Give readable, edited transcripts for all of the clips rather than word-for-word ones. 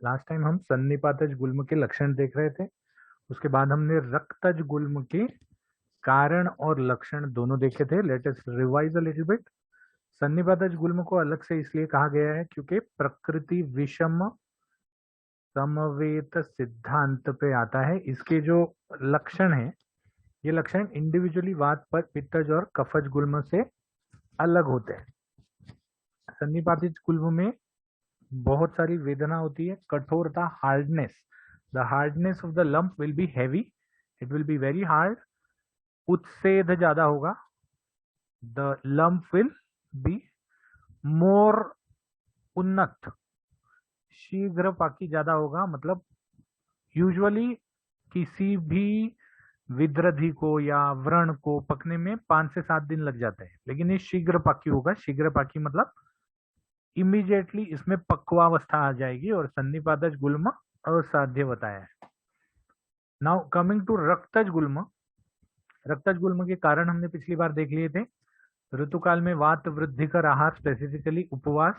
Last time हम सन्निपातज गुल्म के लक्षण देख रहे थे। उसके बाद हमने रक्तज गुल्म के कारण और लक्षण दोनों देखे थे। Let us revise a little bit. सन्निपातज गुल्म को अलग से इसलिए कहा गया है क्योंकि प्रकृति विषम समवेत सिद्धांत पे आता है। इसके जो लक्षण है, ये लक्षण इंडिविजुअली वात पित्तज और कफज गुल्म से अलग होते हैं। सन्निपातिज गुल्म में बहुत सारी वेदना होती है, कठोरता, hardness. The hardness of the lump will be heavy, it will be very hard. उत्सेध ज्यादा होगा, the lump will be more उन्नत। शीघ्र पाकी ज्यादा होगा, मतलब यूजुअली किसी भी विद्रधि को या व्रण को पकने में 5 से 7 दिन लग जाते हैं, लेकिन ये शीघ्र पाकी होगा। शीघ्र पाकी मतलब इमीडिएटली इसमें पक्वावस्था आ जाएगी, और सन्निपातज गुल्म असाध्य बताया है। नाउ कमिंग टू रक्तज गुल्म। रक्तज गुल्म के कारण हमने पिछली बार देख लिए थे। ऋतुकाल में वात वृद्धिकर आहार, स्पेसिफिकली उपवास,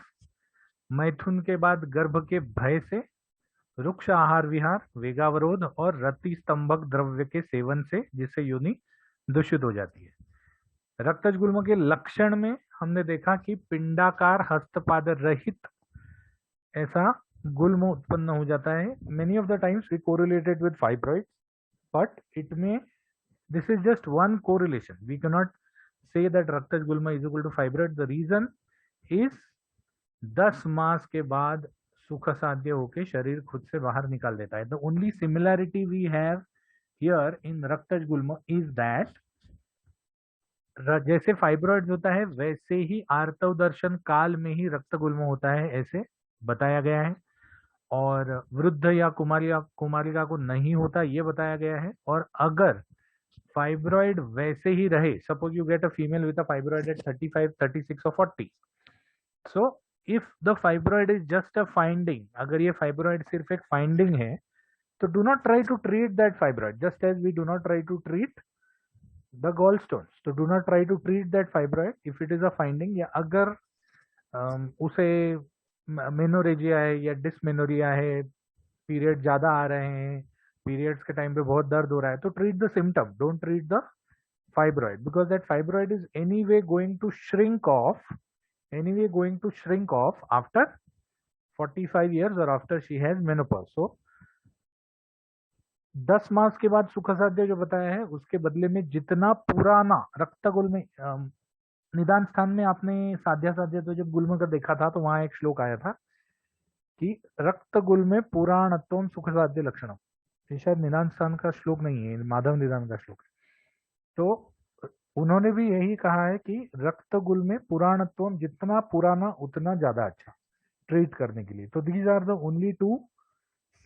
मैथुन के बाद गर्भ के भय से, रुक्ष आहार विहार, वेगावरोध और रति स्तंभक द्रव्य के सेवन से, जिससे योनि दूषित हो जाती है। रक्तज गुल्म के लक्षण में हमने देखा कि पिंडाकार हस्तपाद रहित ऐसा गुल्म उत्पन्न हो जाता है। Many of the times we correlated with fibroid, but it में this is just one correlation. We cannot say that रक्तज गुल्म is equal to fibroid. The reason is 10 मास के बाद सुख साध्य होके शरीर खुद से बाहर निकाल देता है। The only similarity we have here in रक्तज गुल्म is that जैसे फाइब्रॉइड होता है वैसे ही आर्तव दर्शन काल में ही रक्त गुल्म होता है, ऐसे बताया गया है। और वृद्ध या कुमारिका को नहीं होता, ये बताया गया है। और अगर फाइब्रॉइड वैसे ही रहे, suppose you get a female with a fibroid at 35, 36 और 40, so if the fibroid is just a finding, अगर ये फाइब्रॉइड सिर्फ एक फाइंडिंग है, तो do not try to treat that fibroid, just as we do not try to treat the gallstones. तो do not try to treat that fibroid if it is a finding. या अगर उसे menorrhagia है या dysmenorrhoea है, period ज्यादा आ रहे हैं, पीरियड्स के टाइम पे बहुत दर्द हो रहा है, तो treat the symptom, don't treat the fibroid, because that fibroid is anyway going to shrink off after 45 years or after she has menopause. So 10 मास के बाद सुख साध्य जो बताया है, उसके बदले में जितना पुराना रक्त गुल्म, निदान स्थान में आपने साध्या साध्य तो जब गुल्म का देखा था तो वहां एक श्लोक आया था कि रक्त गुल्म पुराणत्वम सुख साध्य लक्षणम। ये शायद निदान स्थान का श्लोक नहीं है, माधव निदान का श्लोक है। तो उन्होंने भी यही कहा है कि रक्त गुल में पुराणत्व, जितना पुराना उतना ज्यादा अच्छा ट्रीट करने के लिए। तो these are the only two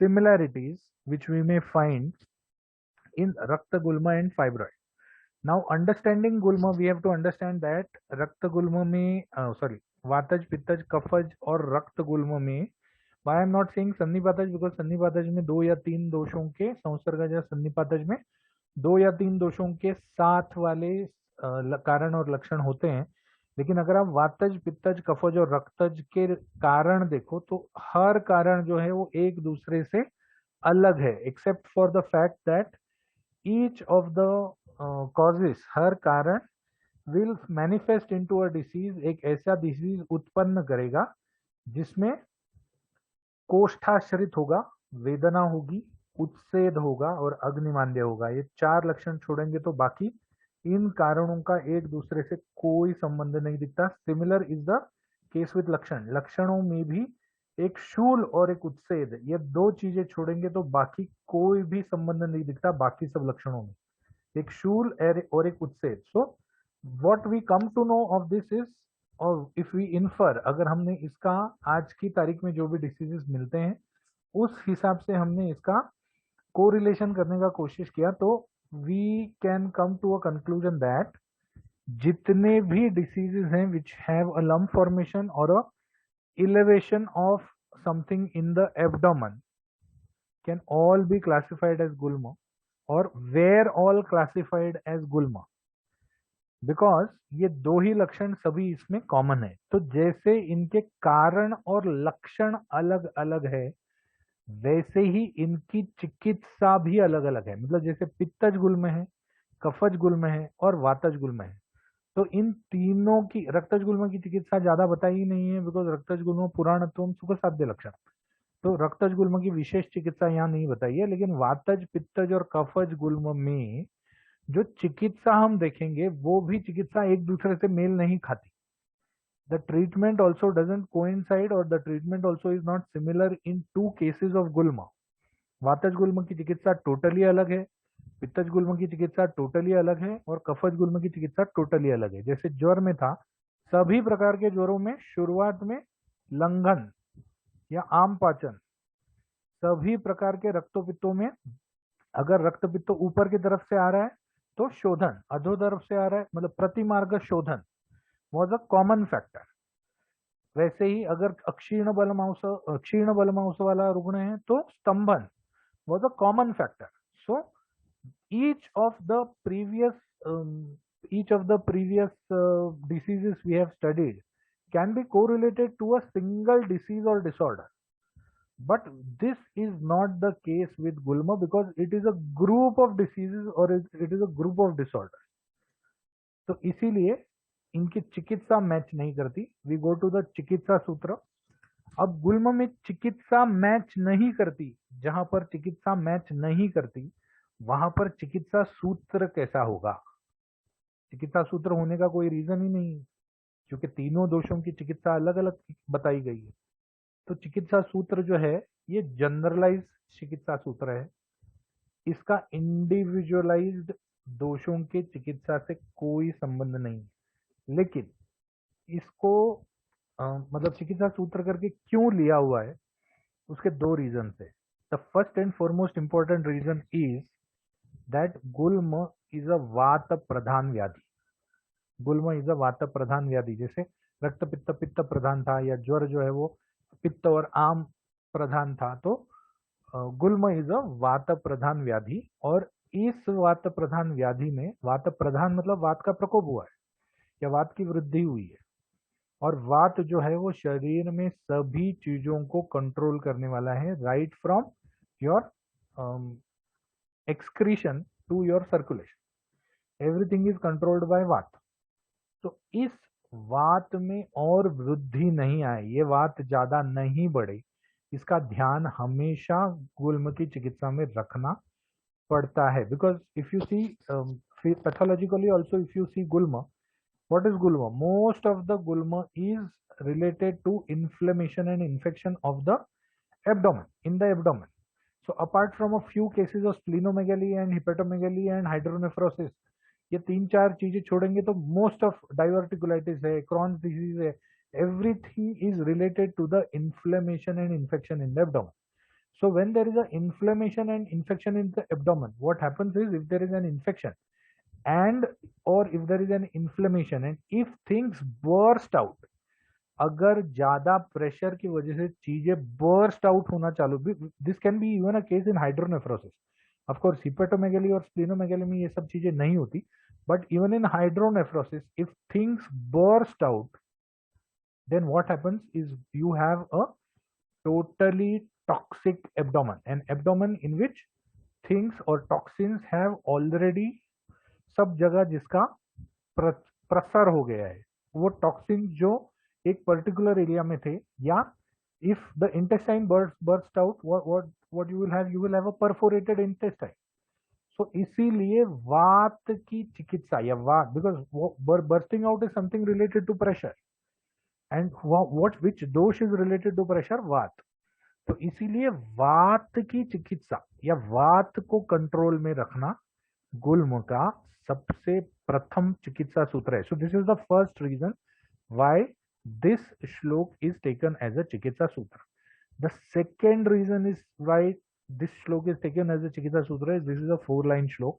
similarities which we may find in रक्त गुल्म एंड फाइब्रॉइड। नाउ अंडरस्टैंडिंग गुल्म, we have to understand that रक्त गुल्म में सॉरी वातज पित्तज कफज और रक्त गुल्म में, why I am not saying सन्निपातज, बिकॉज सन्निपातज में 2 या 3 दोषों के संसर्ग, या सन्निपातज में 2 या 3 दोषों के साथ वाले कारण और लक्षण होते हैं। लेकिन अगर आप वातज पित्तज कफज और रक्तज के कारण देखो, तो हर कारण जो है वो एक दूसरे से अलग है, except for the fact that each of the causes, हर कारण will manifest into a disease, एक ऐसा डिसीज उत्पन्न करेगा जिसमें कोष्ठाश्रित होगा, वेदना होगी, उत्सेद होगा और अग्निमांद्य होगा। ये 4 लक्षण छोड़ेंगे तो बाकी इन कारणों का एक दूसरे से कोई संबंध नहीं दिखता। Similar is the case with लक्षण। लक्षणों में भी एक शूल और एक उत्सेद, ये 2 चीजें छोड़ेंगे तो बाकी कोई भी संबंध नहीं दिखता बाकी सब लक्षणों में, एक शूल और एक उत्सेद। So what we come to know of this is, और इफ वी इन्फर, अगर हमने इसका आज की तारीख में जो भी डिसीजेस मिलते हैं उस हिसाब से हमने इसका कोरिलेशन करने का कोशिश किया, तो we can come to a conclusion that जितने भी डिसीजेस हैं which have a lump formation और a elevation of something in the abdomen can all be classified as gulma, or were all classified as gulma, because ये 2 ही लक्षण सभी इसमें common है। तो जैसे इनके कारण और लक्षण अलग अलग है, वैसे ही इनकी चिकित्सा भी अलग अलग है। मतलब जैसे पित्तज गुल्म है, कफज गुल्म है और वातज गुल्म है, तो इन तीनों की, रक्तज गुल्म की चिकित्सा ज्यादा बताई ही नहीं है, बिकॉज रक्तज गुल्म पुराणत्वम सुख साध्य लक्षण, तो रक्तज गुल्म की विशेष चिकित्सा यहाँ नहीं बताई है। लेकिन वातज, पित्तज और कफज गुल्म में जो चिकित्सा हम देखेंगे वो भी चिकित्सा एक दूसरे से मेल नहीं खाती। The treatment also doesn't coincide or the treatment also is not similar in two cases of गुल्म। वातज गुल्म की चिकित्सा टोटली अलग है, पित्तज गुल्म की चिकित्सा टोटली अलग है और कफज गुल्म की चिकित्सा टोटली अलग है। जैसे ज्वर में था, सभी प्रकार के ज्वरों में शुरुआत में लंघन या आम पाचन, सभी प्रकार के रक्तपित्तों में अगर रक्तपित्त ऊपर की तरफ से आ रहा है तो शोधन, अधो तरफ से आ रहा है मतलब प्रतिमार्ग शोधन वॉज अ कॉमन फैक्टर। वैसे ही अगर क्षीण बलमांस वाला रुग्ण है तो स्तंभन was a common factor. So each of the previous each of the previous diseases we have studied can be correlated to a single disease or disorder, but this is not the case with gulma because it is a group of diseases or it is a group of disorders। तो इसीलिए इनकी चिकित्सा match नहीं करती। We go to the चिकित्सा सूत्र। अब गुल्म में चिकित्सा मैच नहीं करती, जहां पर चिकित्सा मैच नहीं करती वहां पर चिकित्सा सूत्र कैसा होगा? चिकित्सा सूत्र होने का कोई रीजन ही नहीं है, क्योंकि तीनों दोषों की चिकित्सा अलग अलग बताई गई है। तो चिकित्सा सूत्र जो है ये जनरलाइज चिकित्सा सूत्र है, इसका इंडिविजुअलाइज्ड दोषों के चिकित्सा से कोई संबंध नहीं है। लेकिन इसको मतलब चिकित्सा सूत्र करके क्यों लिया हुआ है, उसके दो रीजन है। The first and foremost important reason is that गुल्म इज अ वात प्रधान व्याधि। गुल्म इज अ वात प्रधान व्याधि। जैसे रक्त पित्त पित्त प्रधान था, या ज्वर जो है वो पित्त और आम प्रधान था, तो गुल्म इज अ वात प्रधान व्याधि। और इस वात प्रधान व्याधि में, वात प्रधान मतलब वात का प्रकोप हुआ है या वात की वृद्धि हुई है, और वात जो है वो शरीर में सभी चीजों को कंट्रोल करने वाला है, right from your excretion to your circulation, everything is controlled by वात। तो इस वात में और वृद्धि नहीं आए, ये वात ज्यादा नहीं बढ़े, इसका ध्यान हमेशा गुल्म की चिकित्सा में रखना पड़ता है। Because if you see pathologically also, if you see गुल्म, what is gulma? Most of the gulma is related to inflammation and infection of the abdomen, in the abdomen. So apart from a few cases of splenomegaly and hepatomegaly and hydronephrosis, ये तीन चार चीजें छोड़ेंगे तो most of diverticulitis है, क्रॉन्स disease है, everything is related to the inflammation and infection in the abdomen. So when there is an inflammation and infection in the abdomen, what happens is, if there is an infection and or if there is an inflammation and if things burst out, अगर ज्यादा pressure की वजह से चीजें burst out होना चालू, this can be even a case in hydronephrosis. Of course hepatomegaly और splenomegaly में ये सब चीजें नहीं होती, but even in hydronephrosis if things burst out, then what happens is you have a totally toxic abdomen, an abdomen in which things or toxins have already सब जगह जिसका प्रसर हो गया है, वो टॉक्सिन जो एक पर्टिकुलर एरिया में थे, या if the intestine burst out, what you will have a perforated intestine. So इसीलिए वात की चिकित्सा या वात, because bursting out is something related to pressure, and what which दोष इज रिलेटेड टू प्रेशर? वात। तो इसीलिए वात की चिकित्सा या वात को कंट्रोल में रखना गुल्म का सबसे प्रथम चिकित्सा सूत्र है। So this is the first reason why this shlok is taken as a chikitsa sutra. The second reason is why this shlok is taken as a chikitsa sutra is this is a 4-line श्लोक,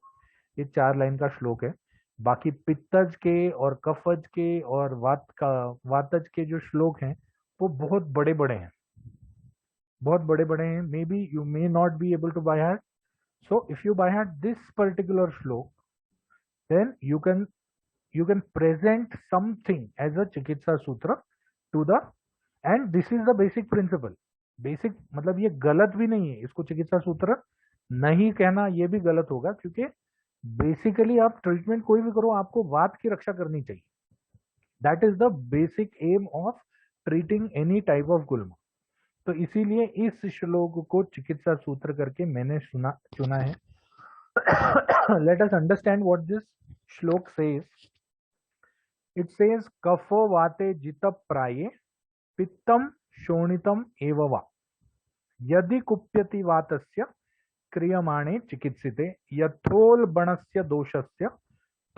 ये 4 line का श्लोक है। बाकी पित्तज के और कफज के और वातज के जो श्लोक हैं वो बहुत बड़े बड़े हैं, बहुत बड़े बड़े हैं। Maybe you may not be able to by heart, so if you by heart this particular shlok, then you can present something as a chikitsa sutra to the, and this is the basic principle, basic मतलब ये गलत भी नहीं है, इसको चिकित्सा सूत्र नहीं कहना ये भी गलत होगा, क्योंकि बेसिकली आप ट्रीटमेंट कोई भी करो आपको वात की रक्षा करनी चाहिए। That is the basic aim of treating any type of गुल्म। तो इसीलिए इस श्लोक को चिकित्सा सूत्र करके मैंने चुना है। Let us understand what this श्लोक सेज। इट सेज कफो वाते जित प्राये पित्तम शोणितम एव वा यदि कुप्यति वातस्य क्रियमाणे चिकित्सिते यथोल्बणस्य दोषस्य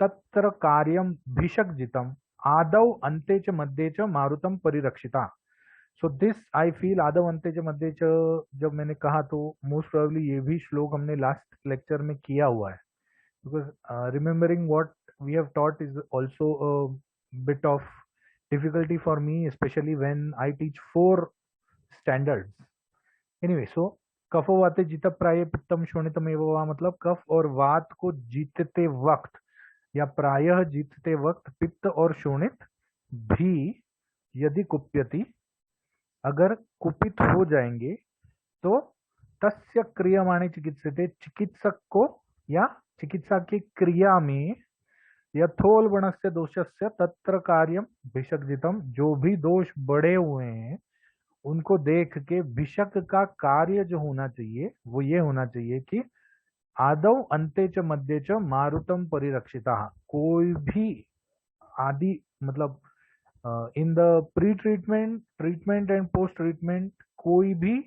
तत्र कार्यम भिषक्जितम आदौ अन्ते च मध्ये च मारुतम परिरक्षिता। सो दिस आई फील आदौ अन्ते च मध्ये च जब मैंने कहा तो मोस्ट प्रोबेबली ये भी श्लोक हमने लास्ट लेक्चर में किया हुआ है, because remembering what we have taught is also bit of difficulty for me, especially when I teach 4 standards. Anyway, so कफो वाते जीत प्राय पित्तम शोणितम एव वा मतलब कफ और वात को जीतते वक्त या प्रायः जीतते वक्त पित्त और शोणित भी यदि कुप्यति अगर कुपित हो जाएंगे तो तस्य क्रियमाणे चिकित्सते चिकित्सक को या चिकित्सा की क्रिया में यथोल्बणस्य दोषस्य तत्र कार्यम भिषक्जितम जो भी दोष बढ़े हुए हैं उनको देख के भिषक का कार्य जो होना चाहिए वो ये होना चाहिए कि आदौ अंते च मध्य च मारुतम परिरक्षिता। कोई भी आदि मतलब in the pre treatment, treatment and post treatment कोई भी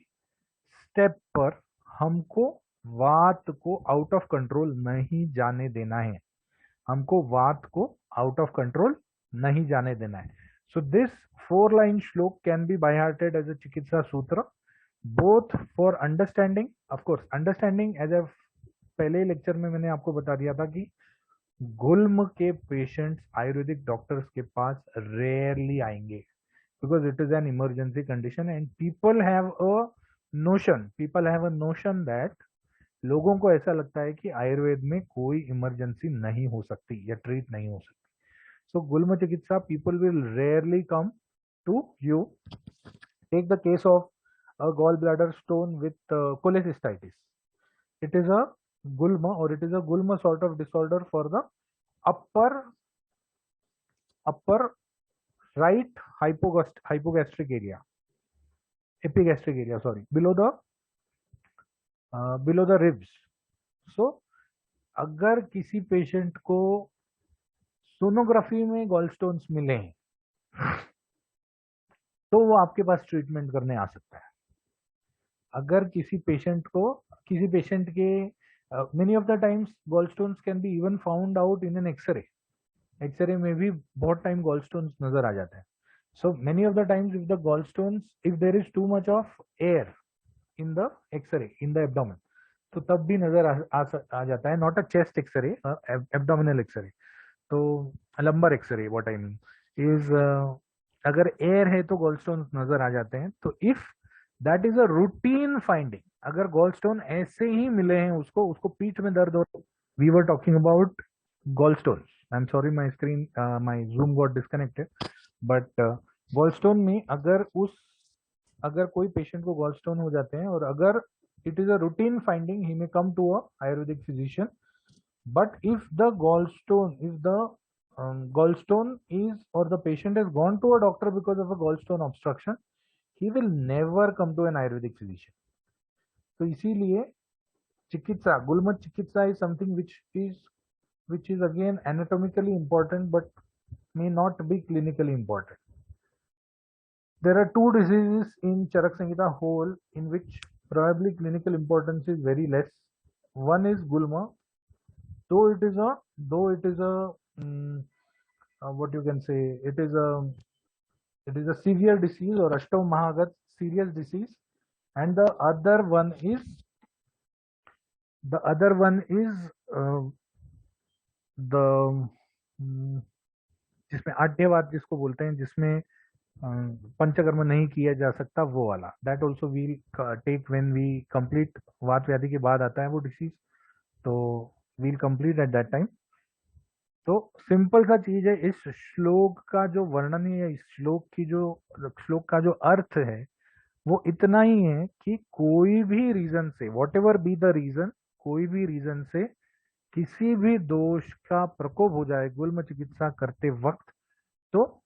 स्टेप पर हमको वात को आउट ऑफ कंट्रोल नहीं जाने देना है, हमको वात को आउट ऑफ कंट्रोल नहीं जाने देना है। So this 4 line shlok can be by hearted as a chikitsa sutra both for understanding, of course understanding as a पहले लेक्चर में मैंने आपको बता दिया था कि गुल्म के पेशेंट्स आयुर्वेदिक डॉक्टर्स के पास रेयरली आएंगे because it is an emergency condition and people have a notion that लोगों को ऐसा लगता है कि आयुर्वेद में कोई इमरजेंसी नहीं हो सकती या ट्रीट नहीं हो सकती। So gulma chikitsa people will rarely come to you. Take the case of a gallbladder stone with cholecystitis. It is a gulma or it is a gulma sort of disorder for the upper right hypogastric area, epigastric area, sorry, below the ribs. So अगर किसी patient को sonography में गॉलस्टोन्स मिले हैं तो वो आपके पास treatment करने आ सकता है। अगर किसी पेशेंट के many of the times gallstones can be even found out in an x ray में भी बहुत टाइम गॉलस्टोन्स नजर आ जाते हैं। So many of the times if the gallstones if there is too much of air in the x ray in the abdomen तो तब भी नजर आ जाता है, not a chest x ray, abdominal x ray. तो lumbar x ray what I mean is अगर air है तो गॉलस्टोन्स नजर आ जाते हैं। तो if that is a routine finding, अगर गॉलस्टोन ऐसे ही मिले हैं उसको पीठ में दर्द हो, we were talking about gallstone. I am sorry my screen my zoom got disconnected, but gallstone में अगर कोई पेशेंट को गॉलस्टोन हो जाते हैं और अगर it is a routine finding, he may come to a ayurvedic physician, but if the gallstone is or the patient has gone to a doctor because of a gallstone obstruction, he will never come to an ayurvedic physician. तो इसीलिए चिकित्सा गुल्म चिकित्सा is something which is again anatomically important but may not be clinically important. There are 2 diseases in Charak Samhita whole in which probably clinical importance is very less. One is gulma, though it is a what you can say, it is a severe disease or Ashtav Mahagat serious disease, and the other one is the जिसमें आढ़्यवात जिसको बोलते हैं, जिसमें पंचकर्म नहीं किया जा सकता वो वाला, that also we'll take when we complete वात व्याधि के बाद आता है वो डिसीज, तो we'll complete at that time. तो सिंपल सा चीज है, इस श्लोक का जो वर्णन है, इस श्लोक का जो अर्थ है वो इतना ही है कि कोई भी रीजन से, whatever be the reason, कोई भी रीजन से किसी भी दोष का प्रकोप हो जाए गुल्म चिकित्सा करते वक्त, तो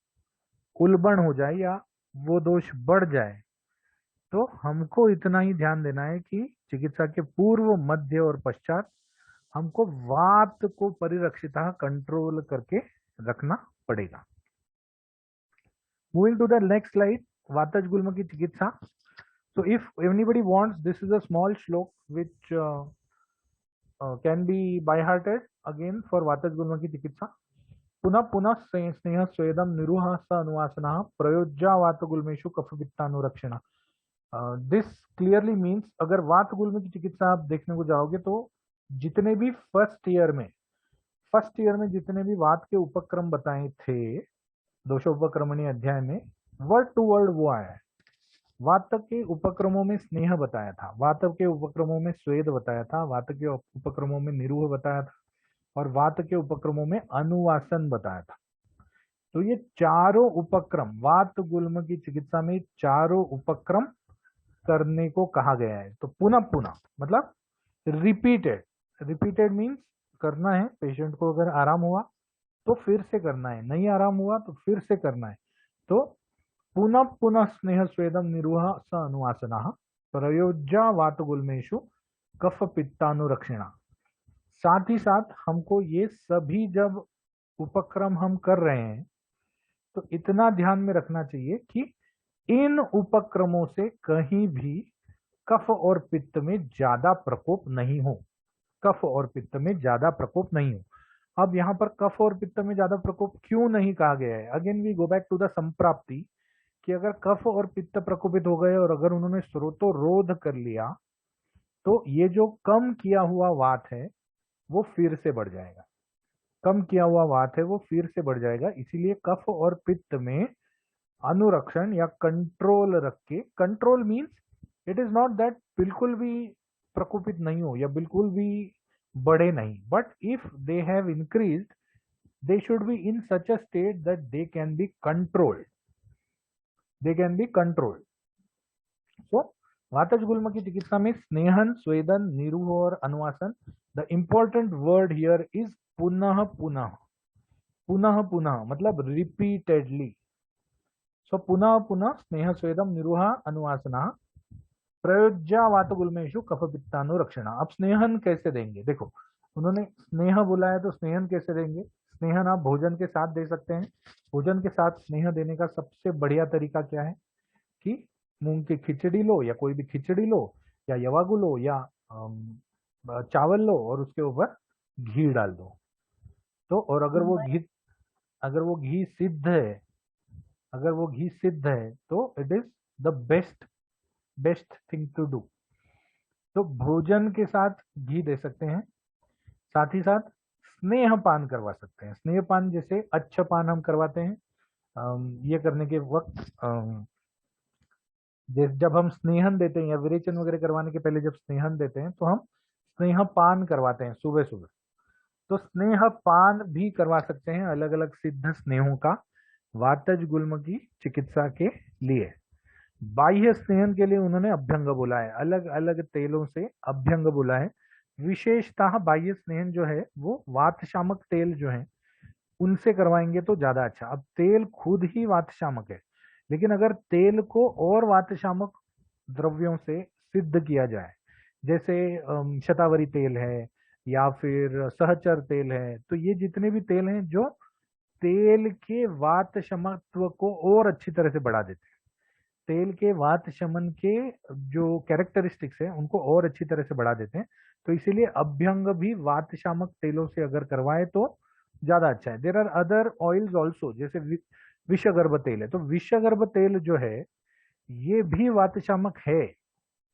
उल्बण हो जाए या वो दोष बढ़ जाए, तो हमको इतना ही ध्यान देना है कि चिकित्सा के पूर्व, मध्य और पश्चात हमको वात को परिरक्षिता कंट्रोल करके रखना पड़ेगा। Moving to the next slide, वातज गुल्म की चिकित्सा. So if anybody wants, this is a small shlok which can be by hearted again for Vataj Gulma ki chikitsa. पुनः पुनः स्नेह स्वेदम निरुह स अनुवासना प्रयोज्या वात गुल्मेशु कफ वित्तानुरक्षण. दिस क्लियरली मीन्स, अगर वात गुल्म की चिकित्सा आप देखने को जाओगे तो जितने भी फर्स्ट ईयर में जितने भी वात के उपक्रम बताए थे दोषोपक्रमणी अध्याय में, वर्ड टू वर्ड वो आया है. वातक के उपक्रमों में स्नेह बताया था, वातक के उपक्रमों में स्वेद बताया था, वातक के उपक्रमों में निरूह बताया था, और वातक के उपक्रमों में अनुवासन बताया था. तो ये चारों उपक्रम, वात गुल्म की चिकित्सा में चारों उपक्रम करने को कहा गया है. तो पुनः पुनः मतलब रिपीटेड मीन्स करना है. पेशेंट को अगर आराम हुआ तो फिर से करना है, नहीं आराम हुआ तो फिर से करना है. तो पुनः पुनः स्नेह स्वेदम निरुह स अनुवासना प्रयोज्या वात गुल्मेशु कफ पित्तानुरक्षिणा. साथ ही साथ हमको ये सभी जब उपक्रम हम कर रहे हैं तो इतना ध्यान में रखना चाहिए कि इन उपक्रमों से कहीं भी कफ और पित्त में ज्यादा प्रकोप नहीं हो. कफ और पित्त में ज्यादा प्रकोप नहीं हो. अब यहाँ पर कफ और पित्त में ज्यादा प्रकोप क्यों नहीं कहा गया है? Again we go back to the संप्राप्ति, कि अगर कफ और पित्त प्रकोपित हो गए और अगर उन्होंने स्रोतोरोध कर लिया तो ये जो कम किया हुआ वात है वो फिर से बढ़ जाएगा. कम किया हुआ वात है वो फिर से बढ़ जाएगा. इसीलिए कफ और पित्त में अनुरक्षण या कंट्रोल रख के, control means it is not that बिल्कुल भी प्रकोपित नहीं हो या बिल्कुल भी बढ़े नहीं, but if they have increased they should be in such a state that they can be controlled. So, वातज गुल्म की चिकित्सा में स्नेहन, स्वेदन, निरूह और अनुवासन. The important word here is पुनः पुनः. पुनः पुनः मतलब रिपीटेडली. सो पुनः पुनः स्नेह स्वेदम निरूह अनुवासना प्रयोज्या वात गुल्मेशु कफ पित्तानुरक्षणा. अब स्नेहन कैसे देंगे? देखो, उन्होंने स्नेह बोला है तो स्नेहन कैसे देंगे? स्नेहन आप भोजन के साथ दे सकते हैं. भोजन के साथ स्नेह देने का सबसे बढ़िया तरीका क्या है कि मूंग की खिचड़ी लो या कोई भी खिचड़ी लो या यवागु लो या चावल लो और उसके ऊपर घी डाल दो. तो और अगर वो घी सिद्ध है, तो it is the best thing to do. तो भोजन के साथ घी दे सकते हैं. साथ ही साथ स्नेह पान करवा सकते हैं. स्नेह पान जैसे अच्छा पान हम करवाते हैं, ये करने के वक्त जब हम स्नेहन देते हैं या विरेचन वगैरह करवाने के पहले जब स्नेहन देते हैं तो हम स्नेह पान करवाते हैं सुबह सुबह. तो स्नेह पान भी करवा सकते हैं अलग अलग सिद्ध स्नेहों का वातज गुल्म की चिकित्सा के लिए. बाह्य स्नेहन के लिए उन्होंने अभ्यंग बोला है, अलग अलग तेलों से अभ्यंग बोला है. विशेषतः बाह्य स्नेहन जो है वो वात शामक तेल जो है उनसे करवाएंगे तो ज्यादा अच्छा. अब तेल खुद ही वात शामक है, लेकिन अगर तेल को और वात शामक द्रव्यों से सिद्ध किया जाए, जैसे शतावरी तेल है या फिर सहचर तेल है, तो ये जितने भी तेल हैं जो तेल के वात शमत्व को और अच्छी तरह से बढ़ा देते हैं, तेल के वात शमन के जो कैरेक्टरिस्टिक्स हैं उनको और अच्छी तरह से बढ़ा देते हैं. तो इसीलिए अभ्यंग भी वात शामक तेलों से अगर करवाए तो ज्यादा अच्छा है. There are other oils also, जैसे विषगर्भ तेल है, तो विषगर्भ तेल जो है ये भी वात शामक है,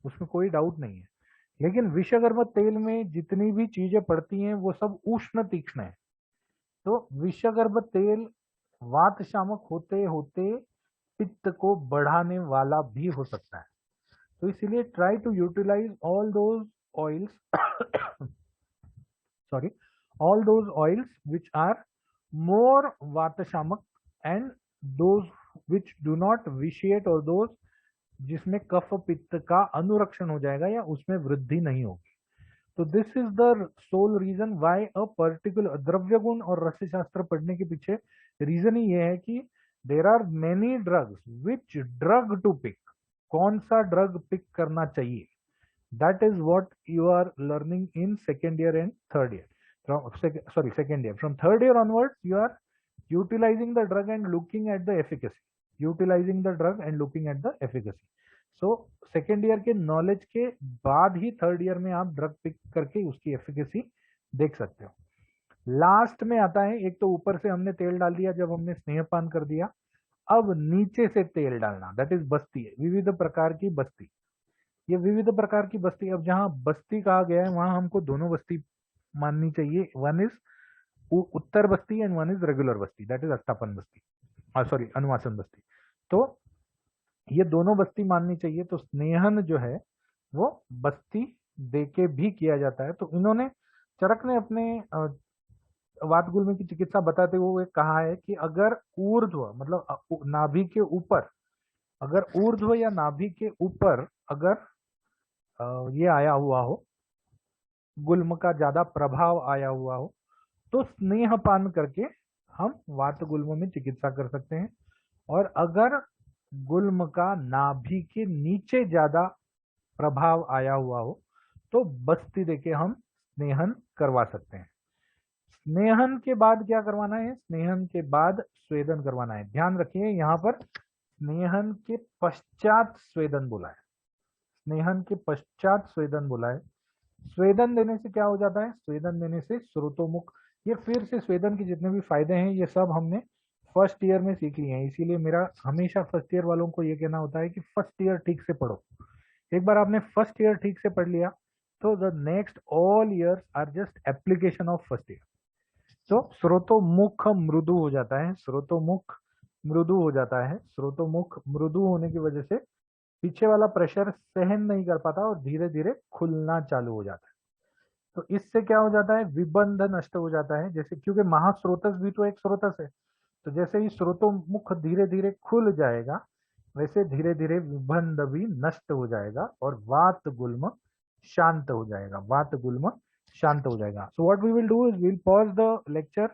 उसमें कोई डाउट नहीं है. लेकिन विषगर्भ तेल में जितनी भी चीजें पड़ती हैं वो सब उष्ण तीक्ष्ण है. तो विषगर्भ तेल वात शामक होते होते पित्त को बढ़ाने वाला भी हो सकता है. तो इसीलिए try to utilize all those oils sorry all those oils which are more vata shamak and those which do not vitiate or those जिसमें कफ पित्त का अनुरक्षण हो जाएगा या उसमें वृद्धि नहीं होगी। तो this is the sole reason why a particular द्रव्य गुण और रस्य शास्त्र पढ़ने के पीछे रीजन ही ये है कि there are many drugs, which drug to pick, कौन सा ड्रग पिक करना चाहिए। That is what you are learning in second year and third year, from second year, from third year onwards you are utilizing the drug and looking at the efficacy, utilizing the drug and looking at the efficacy. So second year के knowledge के बाद ही third year में आप drug pick करके उसकी efficacy देख सकते हो। लास्ट में आता है, एक तो ऊपर से हमने तेल डाल दिया जब हमने स्नेहपान कर दिया, अब नीचे से तेल डालना, दैट इज बस्ती है, विविध प्रकार की बस्ती। ये विविध प्रकार की बस्ती, अब जहां बस्ती कहा गया है वहां हमको दोनों बस्ती माननी चाहिए, one is Uttar Basti and one is regular Basti, that is अष्टापन Basti, sorry अनुवासन बस्ती। तो ये दोनों बस्ती माननी चाहिए। तो स्नेहन जो है वो बस्ती देके भी किया जाता है। तो इन्होंने, चरक ने अपने वात गुल्म की चिकित्सा बताते हुए कहा है कि अगर ऊर्ध्व मतलब नाभि के ऊपर, अगर ऊर्ध्व या नाभि के ऊपर अगर ये आया हुआ हो, गुल्म का ज्यादा प्रभाव आया हुआ हो, तो स्नेहपान करके हम वात गुल्म में चिकित्सा कर सकते हैं। और अगर गुल्म का नाभि के नीचे ज्यादा प्रभाव आया हुआ हो तो बस्ती देके हम स्नेहन करवा सकते हैं। स्नेहन के बाद क्या करवाना है, स्नेहन के बाद स्वेदन करवाना है। ध्यान रखिए यहाँ पर स्नेहन के पश्चात स्वेदन बोला है, स्नेहन के पश्चात स्वेदन बोला है। स्वेदन देने से क्या हो जाता है, स्वेदन देने से स्रोतोमुख, ये फिर से स्वेदन के जितने भी फायदे हैं ये सब हमने फर्स्ट ईयर में सीख लिए हैं, इसीलिए मेरा हमेशा फर्स्ट ईयर वालों को ये कहना होता है कि फर्स्ट ईयर ठीक से पढ़ो। एक बार आपने फर्स्ट ईयर ठीक से पढ़ लिया तो the next all years are just application of first year. तो स्रोतोमुख मृदु हो जाता है, स्रोतोमुख मृदु हो जाता है, स्रोतोमुख मृदु होने की वजह से पीछे वाला प्रेशर सहन नहीं कर पाता और धीरे धीरे खुलना चालू हो जाता है। तो इससे क्या हो जाता है, विबंध नष्ट हो जाता है। जैसे क्योंकि महास्रोतस भी तो एक स्रोतस है, तो जैसे ही स्रोतोमुख धीरे धीरे खुल जाएगा वैसे धीरे धीरे विबंध भी नष्ट हो जाएगा और वात गुल्म शांत हो जाएगा, वात गुल्म शांत हो जाएगा। So what we will do is we'll pause the lecture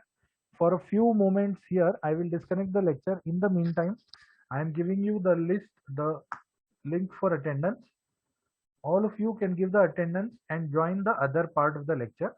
for a few moments here. I will disconnect the lecture. In the meantime, I am giving you the list, the link for attendance. All of you can give the attendance and join the other part of the lecture.